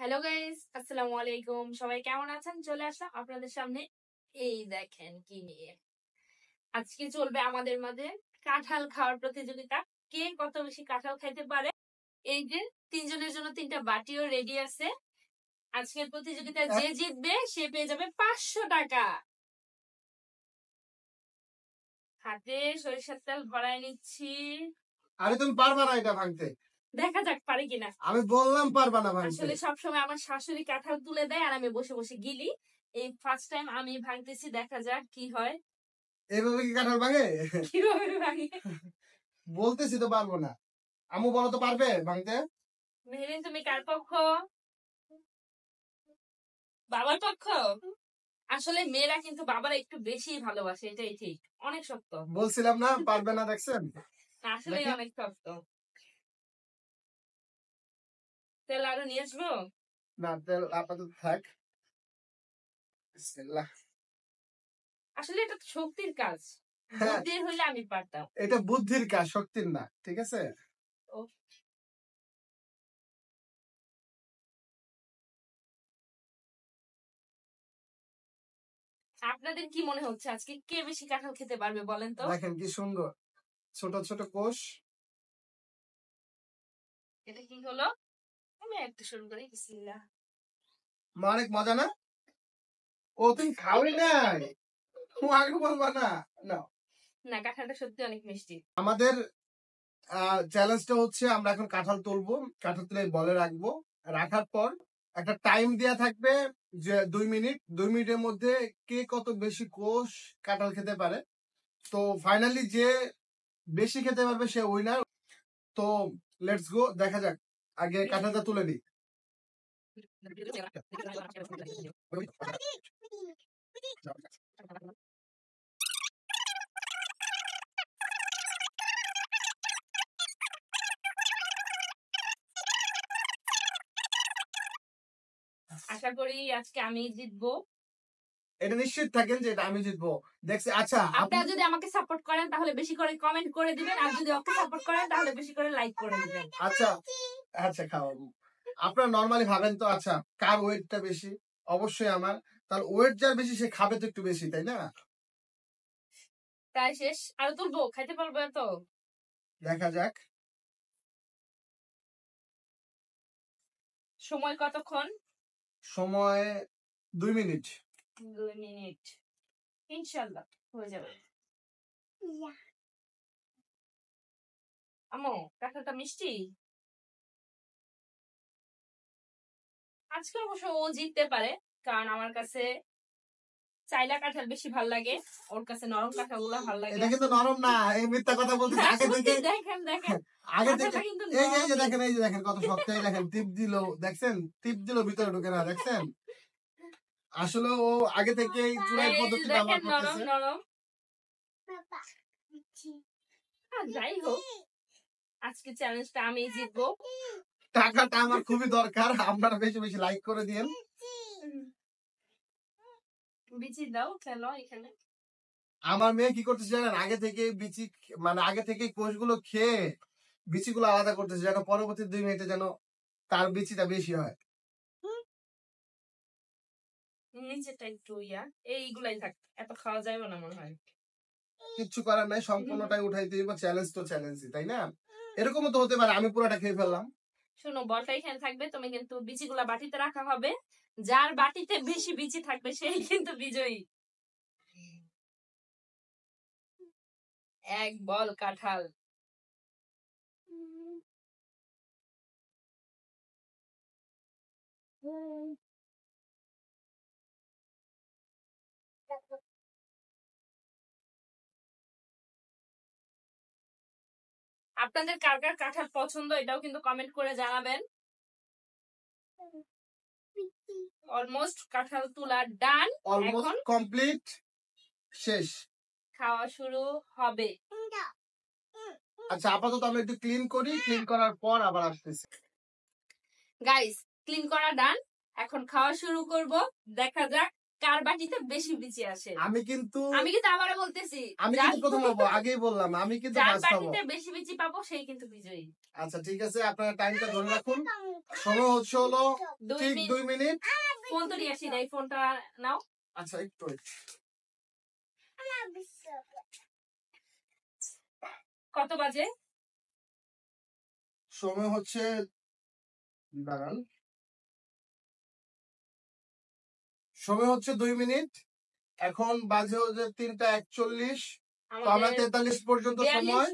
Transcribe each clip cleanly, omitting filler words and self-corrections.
Hello guys, আসসালামু আলাইকুম। সবাই কেমন আছেন? চলে আসলাম আপনাদের সামনে। এই দেখেন কি নিয়ে। আজকে চলবে আমাদের মাঝে কাঁঠাল খাওয়ার প্রতিযোগিতা। কে কত বেশি কাঁঠাল খাইতে পারে। এই যে তিনজনের জন্য তিনটা বাটিও রেডি আছে। আজকের প্রতিযোগিতায় যে জিতবে সে পেয়ে যাবে 500 টাকা। হাতে সরিষার তেল ভরায় নিচ্ছি। আরে তুমি পারবা না এটা ভাঙতে। দেখা যাক পারি কিনা। আমি বললাম পারবা না ভাঙতে। আসলে সবসময় আমার শাশুড়ি কাঁঠাল তুলে দেয় আর আমি বসে বসে গিলি। এই ফার্স্ট টাইম আমি ভাঙতেছি, দেখা যাক কি হয়। এইভাবে কি কাঁঠাল ভাঙে? কিভাবে ভাঙে বলতেছি তো পারবো না। আমু বলো তো পারবে ভাঙতে? মেহেরিন, তুমি কার পক্ষ? বাবার পক্ষ? আসলে মেয়েরা কিন্তু বাবারা একটু বেশি ভালোবাসে, এটাই ঠিক। অনেক শক্ত। বলছিলাম না পারবে না, দেখছেন? আসলে অনেক শক্ত। তেল আরো নিয়ে আসবো? না, তেল আপাতত থাক। বিসমিল্লাহ। আসলে এটা তো শক্তির কাজ। বুদ্ধির হইলে আমি পারতাম। এটা বুদ্ধির কাজ, শক্তির না, ঠিক আছে? আপনাদের কি মনে হচ্ছে আজকে কে বেশি কাঁঠাল খেতে পারবে বলেন তো? দেখেন কি সুন্দর ছোট ছোট কোষ। এটা কি হলো? আমি একটু শুরু করি। বিসমিল্লাহ। অনেক মজা না? ও তুমি খাওই নাই, ও আগে বলবা না। না, কাঁঠালটা সত্যি অনেক মিষ্টি। আমাদের চ্যালেঞ্জটা হচ্ছে আমরা এখন কাঁঠাল তুলবো, কাঁঠাল তুলে বলে রাখবো। রাখার পর একটা টাইম দেয়া থাকবে যে 2 মিনিট। 2 মিনিটের মধ্যে কে কত বেশি কোষ কাঁঠাল খেতে পারে। তো ফাইনালি যে বেশি খেতে পারবে সে উইনার। তো লেটস গো, দেখা যাক। আগে কাঁঠালটা তুলে দিই। আশা করি আজকে আমি জিতবো। এটা নিশ্চিত থাকেন যে এটা আমি জিতবো। দেখছি। আচ্ছা, আপনারা যদি আমাকে সাপোর্ট করেন তাহলে বেশি করে কমেন্ট করে দিবেন, আর যদি ওকে সাপোর্ট করেন তাহলে বেশি করে লাইক করে দিবেন। আচ্ছা আচ্ছা, খাওয়াবো। আপনারা নরমালি ভাবেন তো, আচ্ছা কার ওয়েটটা বেশি? অবশ্যই আমার। তাহলে ওয়েট যার বেশি সে খাবে তো একটু বেশি, তাই না? তাই শেষ? আরো তুলবো? খাইতে পারবো এত? দেখা যাক। সময় কতক্ষণ? সময় 2 মিনিট। 2 মিনিট। ইনশাল্লাহ হয়ে যাবে। আম্মু, কাঁঠালটা মিষ্টি। আজকে অবশ্য ও জিততে পারে, কারণ আমার কাছে চাইলা কাঁঠাল বেশি ভাল লাগে, ওর কাছে নরম কাঁঠাল গুলা ভাল লাগে। এটা কিন্তু নরম না, এই মিথ্যা কথা বলতেছে। আগে থেকে দেখেন দেখেন আগে থেকে এই যে দেখেন, এই যে দেখেন কত শক্ত। এই দেখেন টিপ দিল, দেখছেন? টিপ দিল, ভিতরে ঢুকে না, দেখছেন? আসলে ও আগে থেকে চুরাই পদ্ধতি ব্যবহার করতেছে। নরম। যাই হোক, আজকে চ্যালেঞ্জটা আমি জিতবো। টাকাটা আমার খুবই দরকার, আপনারা বেশি বেশি লাইক করে দিন। বিচি দাও, খেলো এখানে। আমার মেয়ে কি করতেছে জানেন? আগে থেকে বিচি, মানে আগে থেকে কোষগুলো খেয়ে বিচিগুলো আলাদা করতেছে, যেন পরবর্তী 2 মিনিটে যেন তার বিচিটা বেশি হয়। নিচেটা একটু এইগুলাই থাক, এত খাওয়া যাবে না মনে হয়। কিচ্ছু করার নাই, সম্পূর্ণটাই উঠাইতে দিব। চ্যালেঞ্জ তো চ্যালেঞ্জই, তাই না? এরকমও তো হতে পারে আমি পুরোটা খেয়ে ফেললাম। শোনো, বলটা এখানে থাকবে, তুমি কিন্তু বিচিগুলা বাটিতে রাখা হবে। যার বাটিতে বেশি বিচি থাকবে সেই কিন্তু বিজয়ী। এক বল কাঁঠাল। আপনাদের কার কার কাঁঠাল পছন্দ এটাও কিন্তু কমেন্ট করে জানাবেন। অলমোস্ট কাঁঠাল তোলা ডান, অলমোস্ট কমপ্লিট, শেষ। খাওয়া শুরু হবে। আচ্ছা, আপাতত আমি একটু ক্লিন করি, ক্লিন করার পর আবার আসতেছি। গাইস, ক্লিন করা ডান, এখন খাওয়া শুরু করব। দেখা যাক কার বাটিতে বেশি বিচি আসে। আমি কিন্তু আবারও বলতেছি, আমি কিন্তু প্রথম হবো, আগেই বললাম আমি কিন্তু যার ফার্স্ট হবো। বাটিতে বেশি বিচি পাবো সেই কিন্তু বিজয়ী। আচ্ছা ঠিক আছে, আপনারা টাইমটা ধরে রাখুন। সময় হচ্ছে হলো ঠিক 2 মিনিট। ফোন তো নিয়ে আসি নাই, ফোনটা নাও। আচ্ছা একটু কত বাজে? সময় হচ্ছে দাঁড়ান, সময় হচ্ছে 2 মিনিট। এখন বাজে হচ্ছে 3:41। তো আমরা 43 পর্যন্ত সময়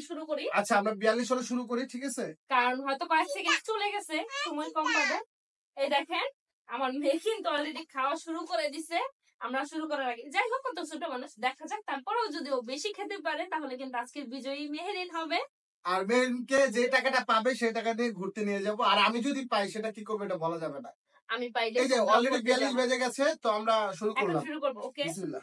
শুরু করি। আচ্ছা আমরা 42 হলে শুরু করি, ঠিক আছে? কারণ হয়তো কয়েক সেকেন্ড চলে গেছে, সময় কম পাবে। এই দেখেন আমার মেয়ে কিন্তু অলরেডি খাওয়া শুরু করে দিছে। আমরা শুরু করার আগে, যাই হোক কত ছোট মানুষ, দেখা যাক। তারপরেও যদি ও বেশি খেতে পারে তাহলে কিন্তু আজকের বিজয়ী মেহেরিন হবে। আর মেহেরিনকে যে টাকাটা পাবে সেই টাকা দিয়ে ঘুরতে নিয়ে যাব। আর আমি যদি পাই সেটা কি করবো এটা বলা যাবে না। আমি পাইলে এই যে অলরেডি 42 বেজে গেছে, তো আমরা শুরু করলাম। শুরু করব। ওকে বিসমিল্লাহ।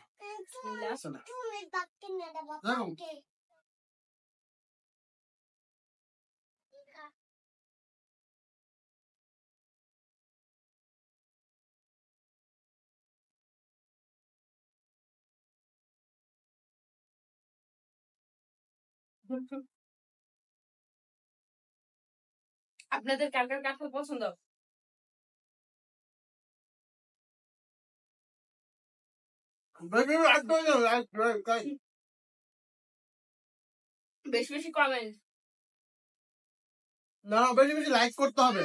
আপনাদের কার কার কাঁঠাল পছন্দ? বেশি বেশি কমেন্ট না, বেশি বেশি লাইক করতে হবে।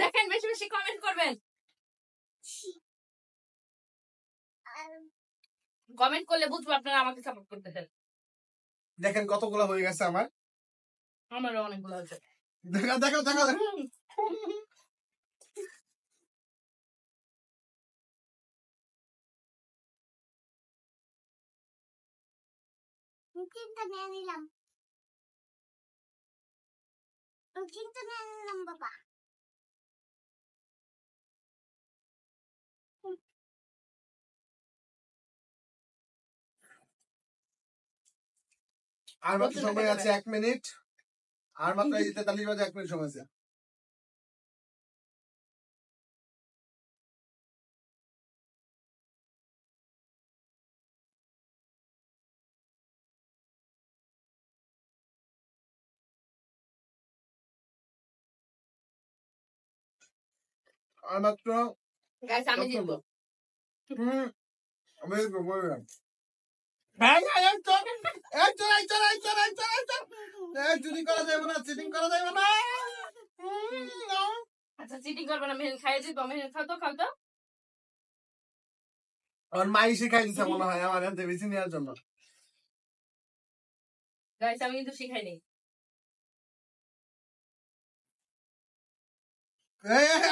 দেখেন বেশি বেশি কমেন্ট করবেন। কমেন্ট করলে বুঝবো আপনারা আমাকে সাপোর্ট করতেছেন। দেখেন কতগুলো হয়ে গেছে আমার। আমারও অনেকগুলো হয়েছে। দেখো দেখো দেখো। বাবা। আর মাত্র সময় আছে 1 মিনিট। আর মাত্র 43 বাজে 1 মিনিট সময় আছে। আর মাত্র গাইস আমি জিতবো। আমি জিতবো। চুরি করা যাবে না, চিটিং করা যাবে না। আচ্ছা চিটিং করবে না, মেহের খাইয়ে দিবো। মেহের খাও তো, খাও তো। আমার মাই শিখাই দিচ্ছে মনে হয় আমার হাতে বেশি নেওয়ার জন্য। গাইস আমি কিন্তু শিখাই নেই।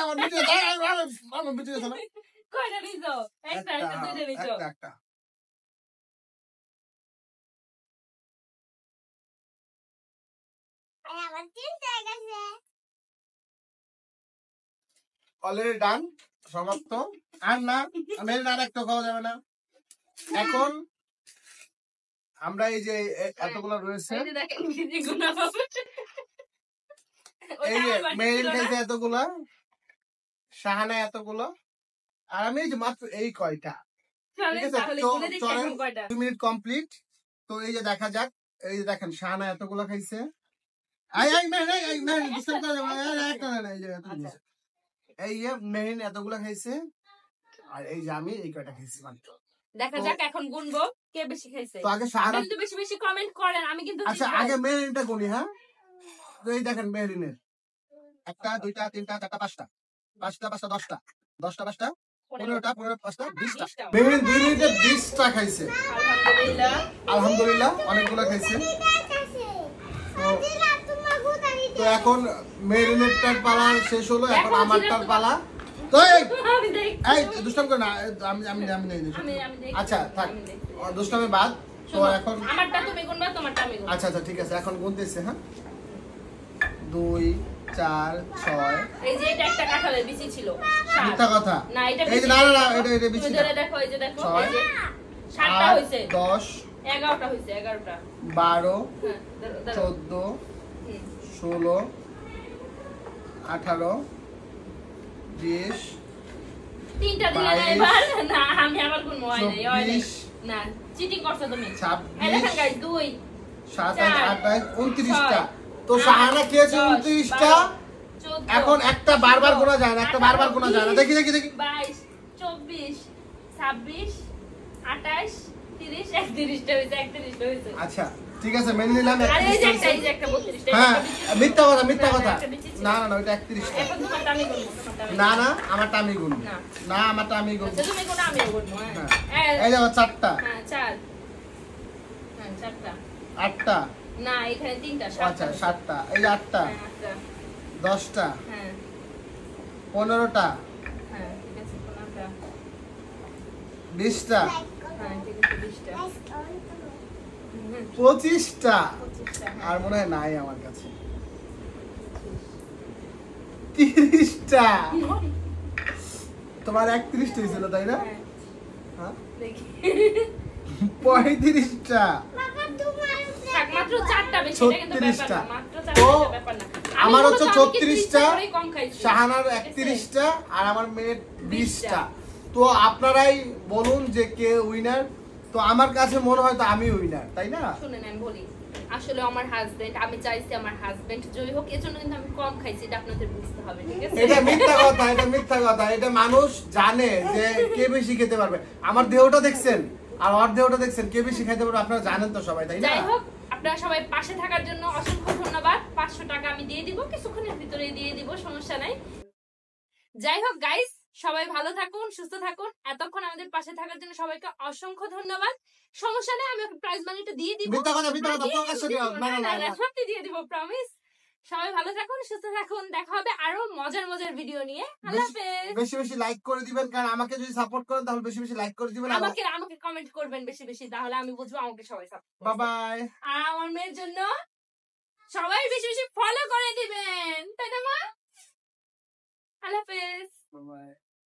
আমার ভিডিও আমার ভিডিও না। কয়টা নিছো? একটা দুইটা নিছো? একটা। অলরেডি ডান, সমাপ্ত। আর না, আর একটা খাওয়া যাবে না। এখন আমরা এই যে এতগুলো রয়েছে, এই যে মেহেরিন খাইছে এতগুলা, শাহানা এতগুলো, আর আমি এই যে মাত্র এই কয়টা। ঠিক আছে, 2 মিনিট কমপ্লিট। তো এই যে দেখা যাক, এই যে দেখেন শাহানা এতগুলো খাইছে। এই যে মেহেরিন এতগুলা খাইছে, আর এই যে আমি এই কয়টা খাইছি মাত্র। দেখা যাক এখন গুনবো কে বেশি খাইছে। তো আগে শাহানা কিন্তু বেশি বেশি কমেন্ট করেন, আমি কিন্তু আচ্ছা আগে মেহেরিনটা গুনি। হ্যাঁ, তো এই দেখেন মেহেরিনের 1টা 2টা 3টা 4টা 5টা 5টা 5টা 10টা 10টা 5টা 15টা 15 5টা 20টা। মেহেরিন 2 মিনিটে 20টা খাইছে। আলহামদুলিল্লাহ আলহামদুলিল্লাহ, অনেকগুলো খাইছে। তো এখন মেহেরিনেরটার পালা শেষ হলো, এখন আমারটার পালা। তো এই দুষ্টাম করে না, আমি নেই। আচ্ছা থাক, দুষ্টামে বাদ। তো এখন আমারটা তুমি গুনবা, তোমারটা আমি গুনবো। আচ্ছা আচ্ছা ঠিক আছে, এখন গুনতেছে। হ্যাঁ, 2 4 6। এই যে এটা একটা কাঁঠালের বিচি ছিল। মিথ্যা কথা। না এটা এই যে না এটা বিচি ধরে দেখো, এই যে দেখো, এই যে 7টা হইছে, 10 11টা হইছে, 11টা 12 হ্যাঁ 14 16 18 20 তিনটা দিলে না 22, এবার না আমি আবার কোন হয় নাই 24, না চিটিং করছো তুমি 26, এই দেখেন গাইস 2 27, 28, 29টা। ছয়, তো আট, শাহানা খেয়েছে 10, 29টা। 12, এখন একটা বারবার গোনা যায় না, একটা বারবার গোনা যায় না। দেখি দেখি দেখি। 22 24 26 28 30 31টা হইছে 31টা হইছে আচ্ছা ঠিক আছে মেনে নিলাম আরে এই 31টা যে হয়েছে। একটা 32টা হ্যাঁ মিথ্যা কথা মিথ্যা কথা। একটা বিচিত্র। না না না ওইটা 31টা। এখন তোমার টামি করব না না আমারটা আমি গুনবো। না। না আমারটা আমি গুনবো। আচ্ছা তুমি কোন আমিও করব হ্যাঁ। হ্যাঁ এই দেখো 4টা হ্যাঁ 4 হ্যাঁ 4টা 8টা। না এখানে 3টা আচ্ছা 7টা এই 8টা হ্যাঁ 8টা 10টা হ্যাঁ 15টা হ্যাঁ ঠিক আছে কোনটা 20টা হ্যাঁ ঠিক আছে 20টা 25টা 25টা আর মনে হয় নাই আমার কাছে 30টা তোমার 31টা হয়েছিল তাই না হ্যাঁ হ্যাঁ দেখি 35টা বাবা তোমার থাক মাত্র 4টা বেশি এটা কিন্তু ব্যাপার 36টা। না মাত্র তো 4টা ব্যাপার না আমার হচ্ছে 36টা কম খাইছি শাহানার ঠিক আছে? 31টা আর আমার মেয়ের 20টা 20টা। তো আপনারাই বলুন যে কে উইনার তো আমার কাছে মনে হয় তো আমি উইনার তাই না শুনেন আমি বলি আসলে আমার হাজবেন্ড আমি চাইছি আমার হাজবেন্ড জয়ী হোক এজন্য কিন্তু আমি কম খাইছি এটা আপনাদের বুঝতে হবে ঠিক আছে এটা মিথ্যা কথা এটা মিথ্যা কথা এটা মানুষ জানে যে কে বেশি খেতে পারবে আমার দেহটা দেখছেন আর ওর দেহটা দেখছেন কে বেশি খেতে পারবে আপনারা জানেন তো সবাই তাই না যাই হোক আপনারা সবাই পাশে থাকার জন্য অসংখ্য ধন্যবাদ 500 টাকা আমি দিয়ে দিব কিছুক্ষণের ভিতরেই দিয়ে দিব সমস্যা নাই যাই হোক গাইস সবাই ভালো থাকুন সুস্থ থাকুন এতক্ষণ আমাদের পাশে থাকার জন্য সবাইকে অসংখ্য ধন্যবাদ সমস্যা নেই আমি প্রাইজ মানিটা দিয়ে দিব মিথ্যা কথা মিথ্যা কথা দিয়ে দিব, প্রকাশ্য দিয়ে দিও দিব। না না না সত্যি দিয়ে দিব প্রমিস সবাই ভালো থাকুন সুস্থ থাকুন দেখা হবে আরো মজার মজার ভিডিও নিয়ে আল্লাহ হাফেজ বেশি বেশি লাইক করে দিবেন কারণ আমাকে যদি সাপোর্ট করেন তাহলে বেশি বেশি লাইক করে দিবেন আমাকে আমাকে কমেন্ট করবেন বেশি বেশি তাহলে আমি বুঝবো আমাকে সবাই সাপোর্ট বাই বাই আর আমার মেয়ের জন্য সবাই বেশি বেশি ফলো করে দিবেন তাই না মা আল্লাহ হাফেজ বাই